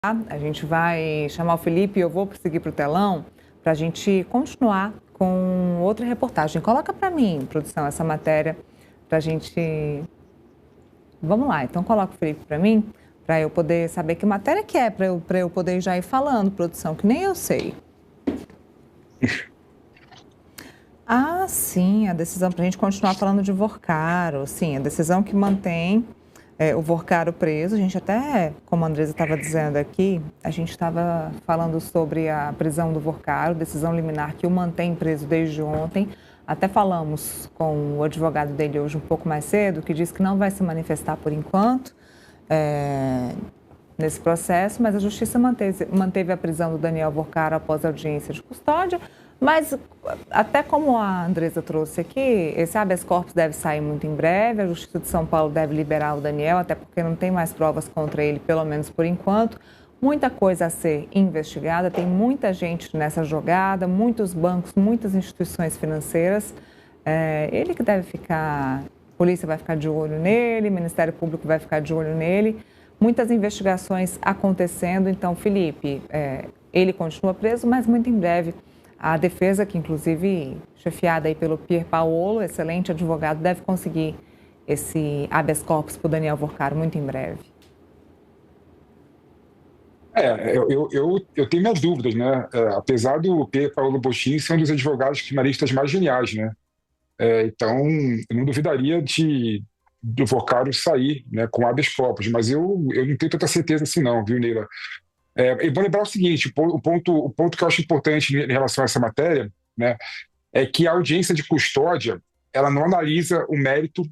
A gente vai chamar o Felipe e eu vou seguir para o telão para a gente continuar com outra reportagem. Coloca para mim, produção, essa matéria para a gente... Vamos lá, então coloca o Felipe para mim, para eu poder saber que matéria que é, para eu poder já ir falando, produção, que nem eu sei. Ah, sim, a decisão para a gente continuar falando de Vorcaro, sim, a decisão que mantém o Vorcaro preso. A gente até, como a Andresa estava dizendo aqui, a gente estava falando sobre a prisão do Vorcaro, decisão liminar que o mantém preso desde ontem. Até falamos com o advogado dele hoje um pouco mais cedo, que disse que não vai se manifestar por enquanto nesse processo, mas a Justiça manteve a prisão do Daniel Vorcaro após a audiência de custódia. Mas, até como a Andresa trouxe aqui, esse habeas corpus deve sair muito em breve, a Justiça de São Paulo deve liberar o Daniel, até porque não tem mais provas contra ele, pelo menos por enquanto. Muita coisa a ser investigada, tem muita gente nessa jogada, muitos bancos, muitas instituições financeiras. Ele que deve ficar, a polícia vai ficar de olho nele, o Ministério Público vai ficar de olho nele. Muitas investigações acontecendo, então, Felipe, ele continua preso, mas muito em breve a defesa, que inclusive chefiada aí pelo Pier Paolo, excelente advogado, deve conseguir esse habeas corpus para o Daniel Vorcaro muito em breve. Eu tenho minhas dúvidas, né? Apesar do Pier Paolo Boschini ser um dos advogados criminalistas mais geniais, né? Então, eu não duvidaria do Vorcaro sair, né, com habeas corpus, mas eu não tenho tanta certeza assim não, viu, Neila? E vou lembrar o seguinte, o ponto que eu acho importante em relação a essa matéria, né, é que a audiência de custódia, ela não analisa o mérito,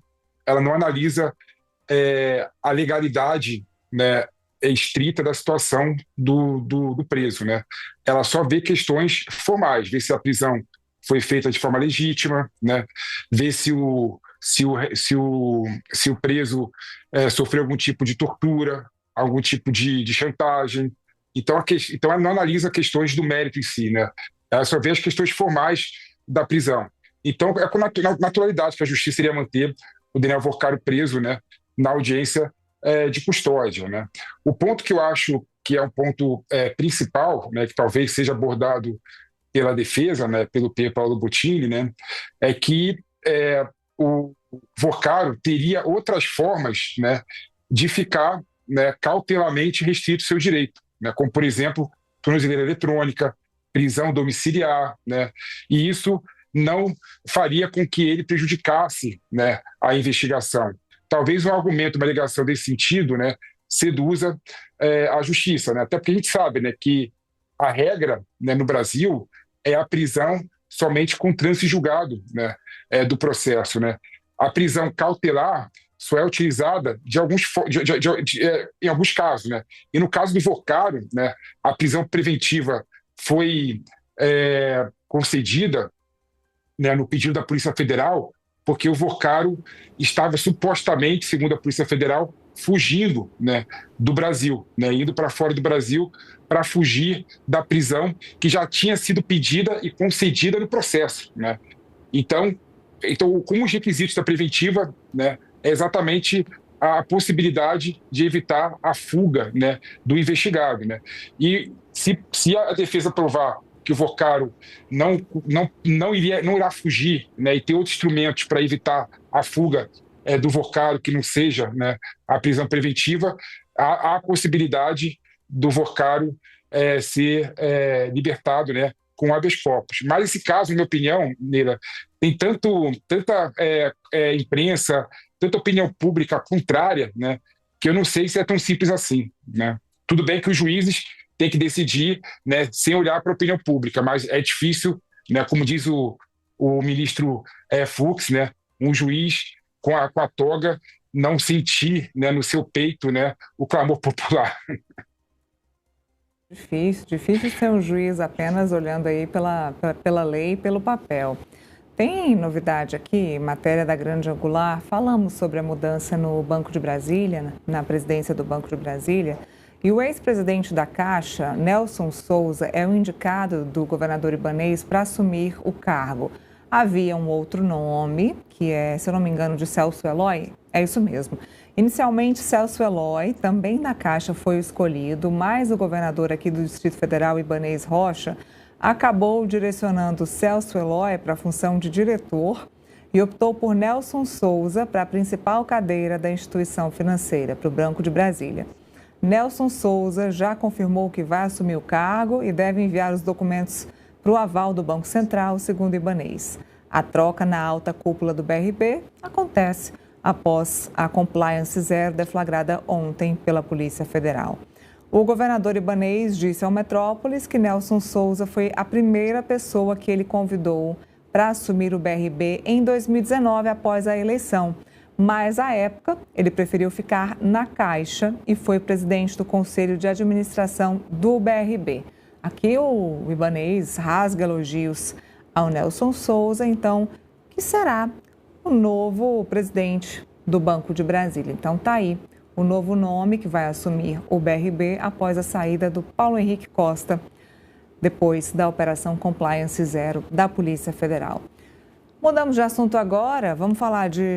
ela não analisa a legalidade, né, estrita da situação do preso, né? Ela só vê questões formais, vê se a prisão foi feita de forma legítima, né? Vê se o preso sofreu algum tipo de tortura, algum tipo de chantagem. Então ela não analisa questões do mérito em si, né? Ela só vê as questões formais da prisão. Então é com naturalidade que a justiça iria manter o Daniel Vorcaro preso, né, na audiência de custódia, né? O ponto que eu acho que é um ponto principal, né, que talvez seja abordado pela defesa, né, pelo Pier Paolo Boschini, né, é que o Vorcaro teria outras formas, né, de ficar, né, cautelarmente restrito ao seu direito, né, como, por exemplo, tornozeleira eletrônica, prisão domiciliar, né, e isso não faria com que ele prejudicasse, né, a investigação. Talvez um argumento, uma alegação desse sentido, né, seduza a justiça, né, até porque a gente sabe, né, que a regra, né, no Brasil é a prisão somente com trânsito julgado, né, do processo, né. A prisão cautelar só é utilizada em alguns casos, né. E no caso do Vorcaro, né, a prisão preventiva foi concedida, né, no pedido da Polícia Federal, porque o Vorcaro estava supostamente, segundo a Polícia Federal, fugindo, né, do Brasil, né, indo para fora do Brasil para fugir da prisão que já tinha sido pedida e concedida no processo, né. Então, como os requisitos da preventiva, né, é exatamente a possibilidade de evitar a fuga, né, do investigado, né. E se a defesa provar que o Vorcaro não irá fugir, né, e ter outros instrumentos para evitar a fuga do Vorcaro que não seja, né, a prisão preventiva, há a possibilidade do Vorcaro ser libertado, né, com habeas corpus. Mas esse caso, na minha opinião, Neila, tem tanta imprensa, tanta opinião pública contrária, né, que eu não sei se é tão simples assim, né. Tudo bem que os juízes têm que decidir, né, sem olhar para a opinião pública, mas é difícil, né, como diz o ministro Fux, né, um juiz com a toga não sentir, né, no seu peito, né, o clamor popular. Difícil ser um juiz apenas olhando aí pela lei e pelo papel. Tem novidade aqui, matéria da Grande Angular, falamos sobre a mudança no Banco de Brasília, na presidência do Banco de Brasília, e o ex-presidente da Caixa, Nelson Souza, é o indicado do governador Ibanez para assumir o cargo. Havia um outro nome, que é, se eu não me engano, de Celso Eloy, é isso mesmo. Inicialmente, Celso Eloy, também na Caixa, foi o escolhido, mas o governador aqui do Distrito Federal, Ibanez Rocha, acabou direcionando Celso Eloy para a função de diretor e optou por Nelson Souza para a principal cadeira da instituição financeira, para o Banco de Brasília. Nelson Souza já confirmou que vai assumir o cargo e deve enviar os documentos para o aval do Banco Central, segundo Ibanez. A troca na alta cúpula do BRB acontece após a Compliance Zero deflagrada ontem pela Polícia Federal. O governador Ibanez disse ao Metrópolis que Nelson Souza foi a primeira pessoa que ele convidou para assumir o BRB em 2019, após a eleição. Mas, à época, ele preferiu ficar na Caixa e foi presidente do Conselho de Administração do BRB. Aqui o Ibanez rasga elogios ao Nelson Souza, então, que será o novo presidente do Banco de Brasília. Então, está aí o novo nome que vai assumir o BRB após a saída do Paulo Henrique Costa, depois da Operação Compliance Zero da Polícia Federal. Mudamos de assunto agora, vamos falar de